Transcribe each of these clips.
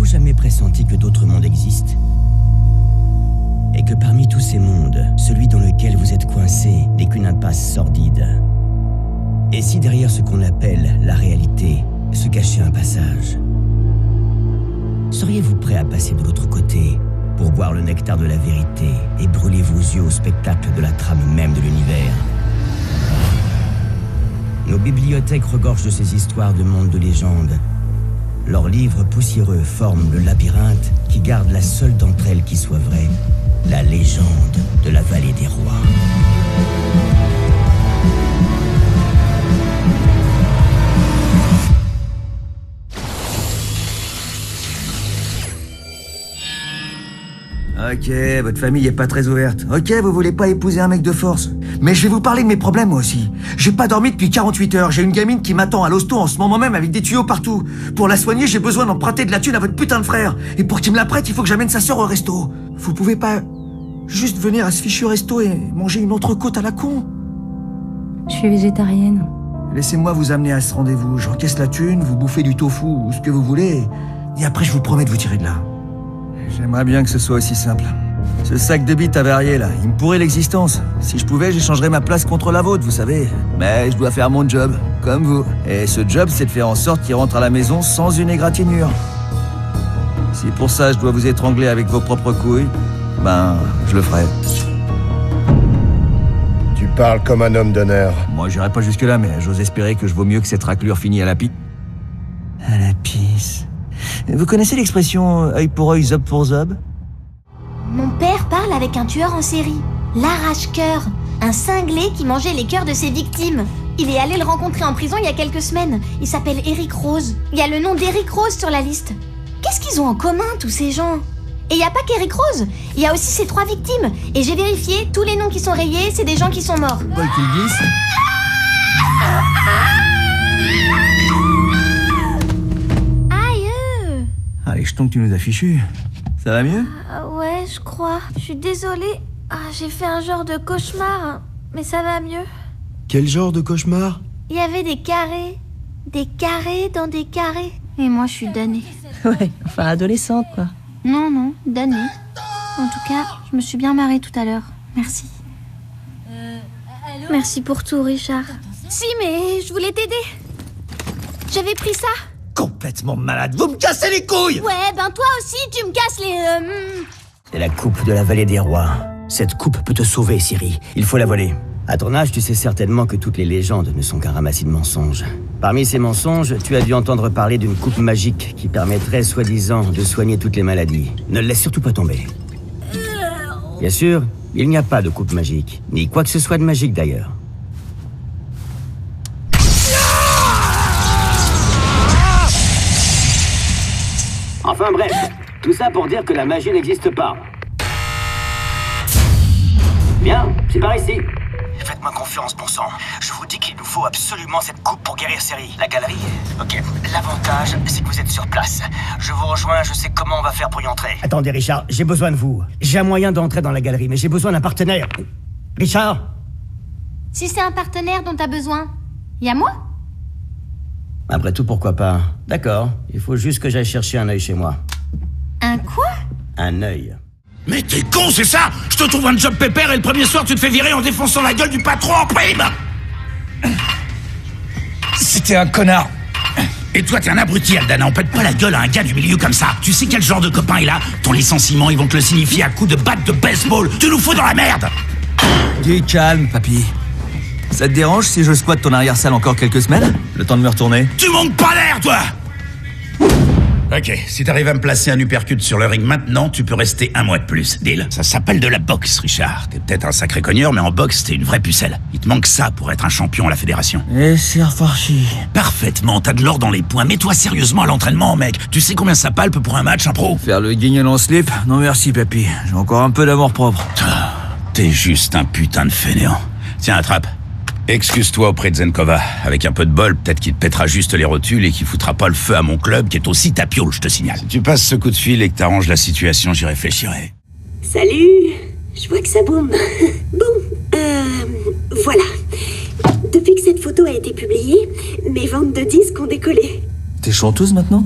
N'avez-vous jamais pressenti que d'autres mondes existent? Et que parmi tous ces mondes, celui dans lequel vous êtes coincé n'est qu'une impasse sordide? Et si derrière ce qu'on appelle la réalité se cachait un passage? Seriez-vous prêt à passer de l'autre côté pour boire le nectar de la vérité et brûler vos yeux au spectacle de la trame même de l'univers? Nos bibliothèques regorgent de ces histoires de mondes de légende. Leurs livres poussiéreux forment le labyrinthe qui garde la seule d'entre elles qui soit vraie, la légende de la vallée des rois. Ok, votre famille est pas très ouverte. Ok, vous voulez pas épouser un mec de force. Mais je vais vous parler de mes problèmes moi aussi. J'ai pas dormi depuis 48 heures. J'ai une gamine qui m'attend à l'hosto en ce moment même avec des tuyaux partout. Pour la soigner, j'ai besoin d'emprunter de la thune à votre putain de frère. Et pour qu'il me la prête, il faut que j'amène sa sœur au resto. Vous pouvez pas juste venir à ce fichu resto et manger une entrecôte à la con? Je suis végétarienne. Laissez-moi vous amener à ce rendez-vous. J'encaisse la thune, vous bouffez du tofu ou ce que vous voulez. Et après, je vous promets de vous tirer de là. J'aimerais bien que ce soit aussi simple. Ce sac de bites avarié là, il me pourrait l'existence. Si je pouvais, j'échangerais ma place contre la vôtre, vous savez. Mais je dois faire mon job, comme vous. Et ce job, c'est de faire en sorte qu'il rentre à la maison sans une égratignure. Si pour ça je dois vous étrangler avec vos propres couilles, ben, je le ferai. Tu parles comme un homme d'honneur. Moi, j'irai pas jusque-là, mais j'ose espérer que je vaux mieux que cette raclure finie à la pisse. À la pisse. Vous connaissez l'expression œil pour œil, zob pour zob? Mon père parle avec un tueur en série, l'arrache-cœur, un cinglé qui mangeait les cœurs de ses victimes. Il est allé le rencontrer en prison il y a quelques semaines. Il s'appelle Eric Rose. Il y a le nom d'Eric Rose sur la liste. Qu'est-ce qu'ils ont en commun, tous ces gens? Et il n'y a pas qu'Eric Rose, il y a aussi ses 3 victimes. Et j'ai vérifié, tous les noms qui sont rayés, c'est des gens qui sont morts. Paul qu'il glisse. Ah, les jetons que tu nous as fichus. Ça va mieux? Ouais, je crois. Je suis désolée. J'ai fait un genre de cauchemar, mais ça va mieux. Quel genre de cauchemar? Il y avait des carrés. Des carrés dans des carrés. Et moi, je suis damnée. Ouais, enfin adolescente, quoi. Non, damnée. En tout cas, je me suis bien marrée tout à l'heure. Merci. Merci pour tout, Richard. Si, mais je voulais t'aider. J'avais pris ça. Complètement malade, vous me cassez les couilles! Ouais, ben toi aussi, tu me casses les... C'est la coupe de la vallée des rois. Cette coupe peut te sauver, Ciri. Il faut la voler. À ton âge, tu sais certainement que toutes les légendes ne sont qu'un ramassis de mensonges. Parmi ces mensonges, tu as dû entendre parler d'une coupe magique qui permettrait, soi-disant, de soigner toutes les maladies. Ne le laisse surtout pas tomber. Bien sûr, il n'y a pas de coupe magique, ni quoi que ce soit de magique d'ailleurs. Enfin bref, tout ça pour dire que la magie n'existe pas. Bien, c'est par ici. Faites-moi confiance, bon sang. Je vous dis qu'il nous faut absolument cette coupe pour guérir Ciri. La galerie? Ok, l'avantage, c'est que vous êtes sur place. Je vous rejoins, je sais comment on va faire pour y entrer. Attendez, Richard, j'ai besoin de vous. J'ai un moyen d'entrer dans la galerie, mais j'ai besoin d'un partenaire. Richard? Si c'est un partenaire dont t'as besoin, y a moi? Après tout, pourquoi pas? D'accord, il faut juste que j'aille chercher un œil chez moi. Un quoi? Un œil. Mais t'es con, c'est ça? Je te trouve un job pépère et le premier soir tu te fais virer en défonçant la gueule du patron en prime. C'était un connard. Et toi t'es un abruti, Aldana, on pète pas la gueule à un gars du milieu comme ça. Tu sais quel genre de copain il a? Ton licenciement, ils vont te le signifier à coups de batte de baseball. Tu nous fous dans la merde. Du calme, papy. Ça te dérange si je squatte ton arrière-salle encore quelques semaines? Le temps de me retourner? Tu manques pas l'air, toi. Ok, si t'arrives à me placer un uppercut sur le ring maintenant, tu peux rester 1 mois de plus. Deal. Ça s'appelle de la boxe, Richard. T'es peut-être un sacré cogneur, mais en boxe, t'es une vraie pucelle. Il te manque ça pour être un champion à la fédération. Et c'est reparti. Parfaitement, t'as de l'or dans les poings. Mets-toi sérieusement à l'entraînement, mec. Tu sais combien ça palpe pour un match, un pro? Faire le guignol en slip? Non merci, papy. J'ai encore un peu d'amour propre. T'es juste un putain de fainéant. Tiens, attrape. Excuse-toi auprès de Zenkova. Avec un peu de bol, peut-être qu'il te pètera juste les rotules et qu'il foutra pas le feu à mon club, qui est aussi ta piole, je te signale. Si tu passes ce coup de fil et que t'arranges la situation, j'y réfléchirai. Salut! Je vois que ça boum. Bon, voilà. Depuis que cette photo a été publiée, mes ventes de disques ont décollé. T'es chanteuse maintenant?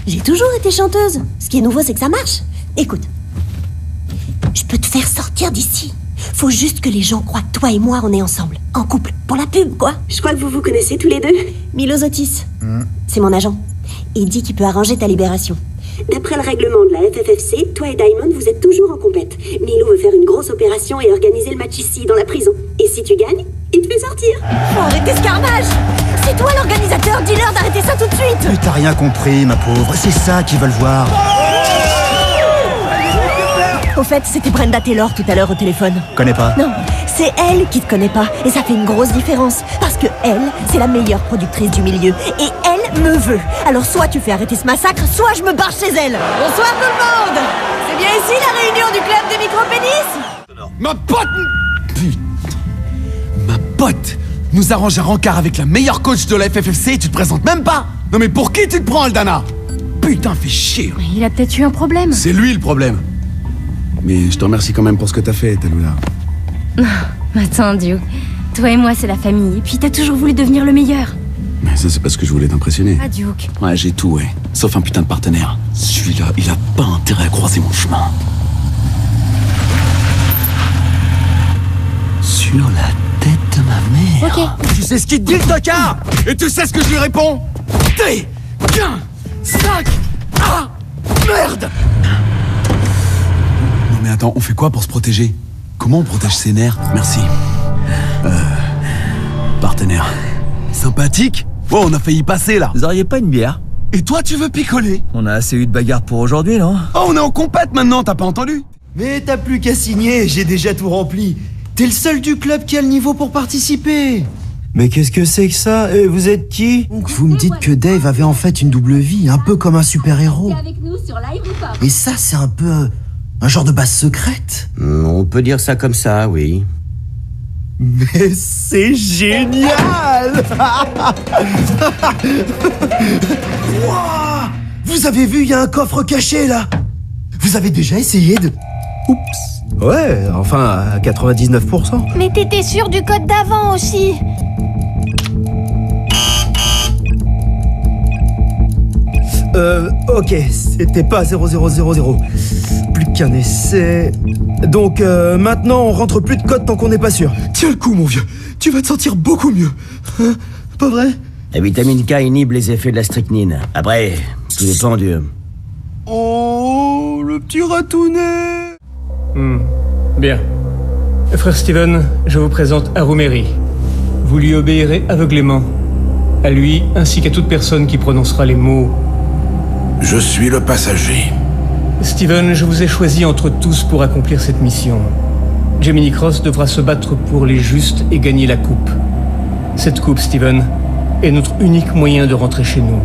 J'ai toujours été chanteuse. Ce qui est nouveau, c'est que ça marche. Écoute, je peux te faire sortir d'ici. Faut juste que les gens croient que toi et moi, on est ensemble. En couple. Pour la pub, quoi. Je crois que vous vous connaissez tous les deux. Milos Otis. C'est mon agent. Il dit qu'il peut arranger ta libération. D'après le règlement de la FFFC, toi et Diamond, vous êtes toujours en compète. Milo veut faire une grosse opération et organiser le match ici, dans la prison. Et si tu gagnes, il te fait sortir. Faut arrêter ce carnage. C'est toi l'organisateur, dis-leur d'arrêter ça tout de suite. Mais t'as rien compris, ma pauvre. C'est ça qu'ils veulent voir. Au fait, c'était Brenda Taylor tout à l'heure au téléphone. Connais pas? Non, c'est elle qui te connaît pas. Et ça fait une grosse différence. Parce que elle, c'est la meilleure productrice du milieu. Et elle me veut. Alors soit tu fais arrêter ce massacre, soit je me barre chez elle. Bonsoir tout le monde. C'est bien ici la réunion du club des micro-pénis? Ma pote! Putain. Ma pote nous arrange un rencard avec la meilleure coach de la FFFC et tu te présentes même pas? Non mais pour qui tu te prends, Aldana? Putain, fais chier. Il a peut-être eu un problème. C'est lui le problème. Mais je te remercie quand même pour ce que t'as fait, Tallulah. Attends, Duke. Toi et moi, c'est la famille. Et puis t'as toujours voulu devenir le meilleur. Mais ça, c'est parce que je voulais t'impressionner. Ah, Duke. Ouais, j'ai tout, ouais. Sauf un putain de partenaire. Celui-là, il a pas intérêt à croiser mon chemin. Sur la tête de ma mère. Ok. Tu sais ce qu'il te dit, le tocard? Et tu sais ce que je lui réponds? T, 15, 5, ah, merde! Non mais attends, on fait quoi pour se protéger? Comment on protège ses nerfs? Merci. Partenaire. Sympathique? Oh, on a failli passer, là. Vous auriez pas une bière? Et toi, tu veux picoler? On a assez eu de bagarres pour aujourd'hui, non? Oh, on est en compète maintenant, t'as pas entendu? Mais t'as plus qu'à signer, j'ai déjà tout rempli. T'es le seul du club qui a le niveau pour participer. Mais qu'est-ce que c'est que ça? Et vous êtes qui? Donc vous me dites que Dave avait en fait une double vie, un peu comme un super-héros. Et ça, c'est un peu un genre de base secrète. On peut dire ça comme ça, oui. Mais c'est génial! Wouah! Vous avez vu, il y a un coffre caché là. Vous avez déjà essayé de... Oups. Ouais, enfin à 99%. Mais t'étais sûr du code d'avant aussi. Ok, c'était pas 0000. Plus qu'un essai. Donc maintenant on rentre plus de code tant qu'on n'est pas sûr. Tiens le coup, mon vieux. Tu vas te sentir beaucoup mieux. Hein? Pas vrai? La vitamine K inhibe les effets de la strychnine. Après, tout dépend du... Oh, le petit ratounet. Bien. Frère Steven, je vous présente Arumeri. Vous lui obéirez aveuglément. À lui, ainsi qu'à toute personne qui prononcera les mots. Je suis le passager. Steven, je vous ai choisi entre tous pour accomplir cette mission. Gemini Cross devra se battre pour les justes et gagner la coupe. Cette coupe, Steven, est notre unique moyen de rentrer chez nous.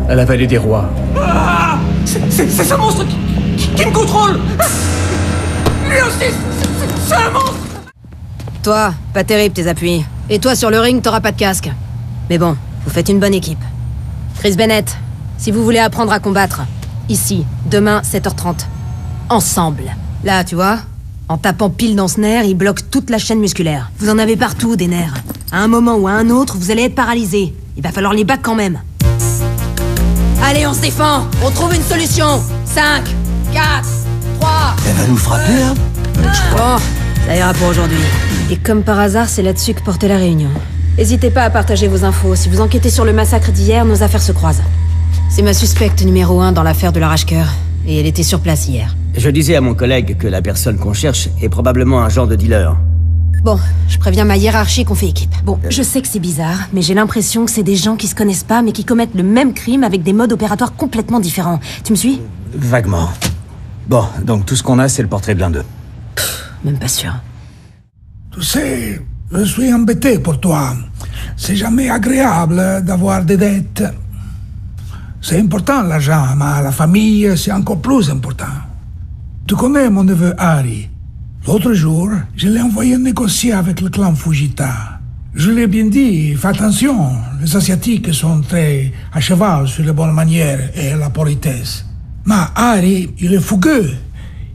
À la vallée des rois. Ah, c'est ce monstre qui me contrôle. Lui aussi, c'est un monstre. Toi, pas terrible tes appuis. Et toi, sur le ring, t'auras pas de casque. Mais bon, vous faites une bonne équipe. Chris Bennett, si vous voulez apprendre à combattre, ici, demain, 7h30. Ensemble. Là, tu vois, en tapant pile dans ce nerf, il bloque toute la chaîne musculaire. Vous en avez partout, des nerfs. À un moment ou à un autre, vous allez être paralysé. Il va falloir les battre quand même. Allez, on se défend. On trouve une solution. 5, 4, 3... Elle va nous frapper, hein? Bon, ça ira pour aujourd'hui. Et comme par hasard, c'est là-dessus que portait la réunion. N'hésitez pas à partager vos infos. Si vous enquêtez sur le massacre d'hier, nos affaires se croisent. C'est ma suspecte numéro 1 dans l'affaire de l'arrache-cœur. Et elle était sur place hier. Je disais à mon collègue que la personne qu'on cherche est probablement un genre de dealer. Bon, je préviens ma hiérarchie qu'on fait équipe. Bon, je sais que c'est bizarre, mais j'ai l'impression que c'est des gens qui se connaissent pas, mais qui commettent le même crime avec des modes opératoires complètement différents. Tu me suis? Vaguement. Bon, donc tout ce qu'on a, c'est le portrait de l'un d'eux. Même pas sûr. Tu sais, je suis embêté pour toi. C'est jamais agréable d'avoir des dettes. C'est important l'argent, mais la famille, c'est encore plus important. Tu connais mon neveu Harry. L'autre jour, je l'ai envoyé négocier avec le clan Fujita. Je lui ai bien dit, fais attention, les Asiatiques sont très à cheval sur les bonnes manières et la politesse. Mais Harry, il est fougueux.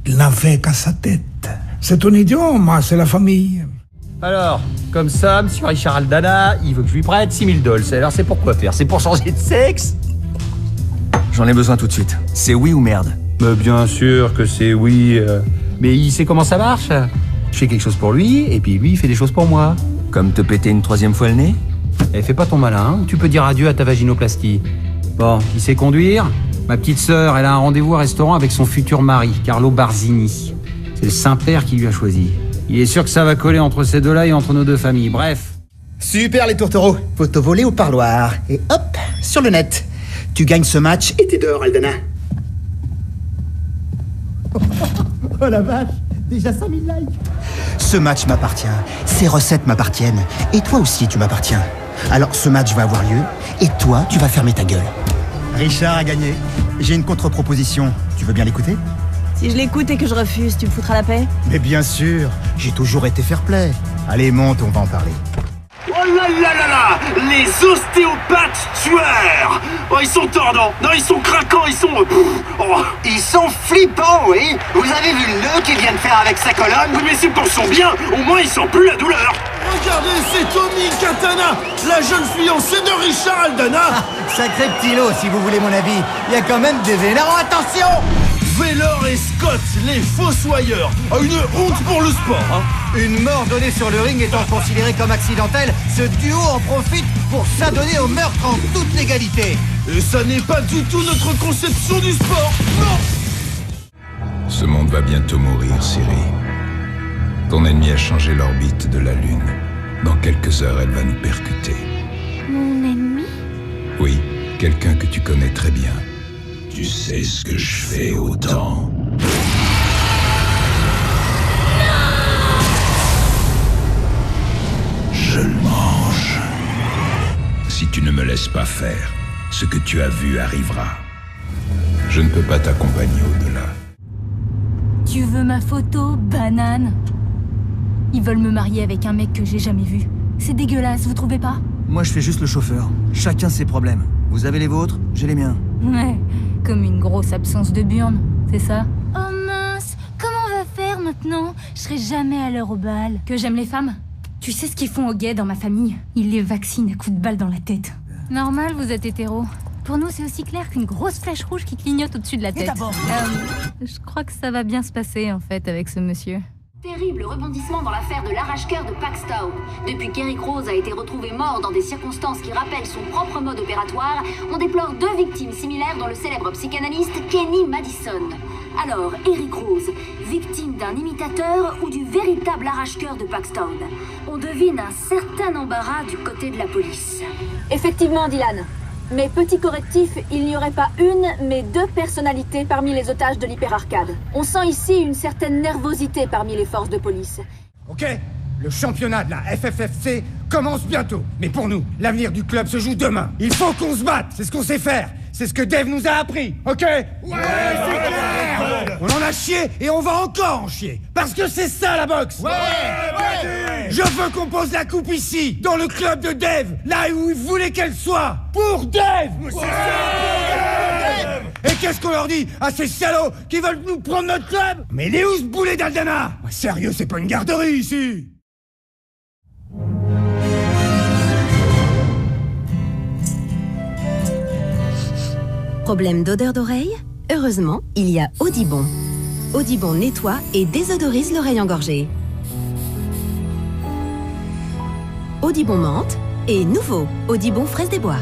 Il n'en fait qu'à sa tête. C'est un idiot, mais c'est la famille. Alors, comme ça, monsieur Richard Aldana, il veut que je lui prête 6000 $. Alors c'est pour quoi faire? C'est pour changer de sexe? J'en ai besoin tout de suite. C'est oui ou merde. Mais bien sûr que c'est oui. Mais il sait comment ça marche. Je fais quelque chose pour lui, et puis lui, il fait des choses pour moi. Comme te péter une 3e fois le nez? Eh, fais pas ton malin, hein, ou tu peux dire adieu à ta vaginoplastie. Bon, il sait conduire. Ma petite sœur, elle a un rendez-vous au restaurant avec son futur mari, Carlo Barzini. C'est le Saint-Père qui lui a choisi. Il est sûr que ça va coller entre ces deux-là et entre nos deux familles. Bref. Super les tourtereaux. Photo volée au parloir. Et hop, sur le net. Tu gagnes ce match et t'es dehors, Aldana. Oh la vache, déjà 100 000 likes. Ce match m'appartient, ces recettes m'appartiennent, et toi aussi tu m'appartiens. Alors ce match va avoir lieu, et toi tu vas fermer ta gueule. Richard a gagné. J'ai une contre-proposition. Tu veux bien l'écouter? Si je l'écoute et que je refuse, tu me foutras la paix? Mais bien sûr, j'ai toujours été fair-play. Allez, monte, on va en parler. Oh là là là là! Les ostéopathes tueurs! Oh, ils sont tordants! Non, ils sont craquants, ils sont... Ils sont flippants, oui! Vous avez vu le nœud qu'il vient de faire avec sa colonne? Oui, mais c'est pour son bien! Au moins, il sent plus la douleur! Regardez, c'est Tommy Katana, la jeune fiancée de Richard Aldana! Sacré petit lot, si vous voulez mon avis. Il y a quand même des vénérants, attention! Vaylor et Scott, les fossoyeurs. Une honte pour le sport, hein. Une mort donnée sur le ring étant considérée comme accidentelle, ce duo en profite pour s'adonner au meurtre en toute légalité. Et ça n'est pas du tout notre conception du sport, non! Ce monde va bientôt mourir, Siri. Ton ennemi a changé l'orbite de la Lune. Dans quelques heures, elle va nous percuter. Mon ennemi? Oui, quelqu'un que tu connais très bien. Tu sais ce que je fais au temps. Je le mange. Si tu ne me laisses pas faire, ce que tu as vu arrivera. Je ne peux pas t'accompagner au-delà. Tu veux ma photo, banane? Ils veulent me marier avec un mec que j'ai jamais vu. C'est dégueulasse, vous trouvez pas? Moi, je fais juste le chauffeur. Chacun ses problèmes. Vous avez les vôtres, j'ai les miens. Ouais, comme une grosse absence de burne, c'est ça? Oh mince, comment on va faire maintenant? Je serai jamais à l'heure au bal. Que j'aime les femmes? Tu sais ce qu'ils font aux gays dans ma famille? Ils les vaccinent à coups de balle dans la tête. Normal, vous êtes hétéro. Pour nous, c'est aussi clair qu'une grosse flèche rouge qui clignote au-dessus de la tête. Je crois que ça va bien se passer, en fait, avec ce monsieur. Terrible rebondissement dans l'affaire de l'arrache-cœur de Paxton. Depuis qu'Eric Rose a été retrouvé mort dans des circonstances qui rappellent son propre mode opératoire, on déplore 2 victimes similaires dont le célèbre psychanalyste Kenny Madison. Alors, Eric Rose, victime d'un imitateur ou du véritable arrache-cœur de Paxton? On devine un certain embarras du côté de la police. Effectivement, Dylan. Mais petit correctif, il n'y aurait pas une, mais 2 personnalités parmi les otages de l'hyperarcade. On sent ici une certaine nervosité parmi les forces de police. Ok, le championnat de la FFFC commence bientôt. Mais pour nous, l'avenir du club se joue demain. Il faut qu'on se batte, c'est ce qu'on sait faire. C'est ce que Dave nous a appris, ok? Ouais, c'est clair! On en a chié et on va encore en chier. Parce que c'est ça la boxe! Ouais! Je veux qu'on pose la coupe ici, dans le club de Dave, là où il voulait qu'elle soit! Pour Dave! Et qu'est-ce qu'on leur dit à ces salauds qui veulent nous prendre notre club? Mais il est où ce boulet d'Aldana? Sérieux, c'est pas une garderie ici! Problème d'odeur d'oreille? Heureusement, il y a Audibon. Audibon nettoie et désodorise l'oreille engorgée. Audibon menthe et nouveau, Audibon fraise des bois.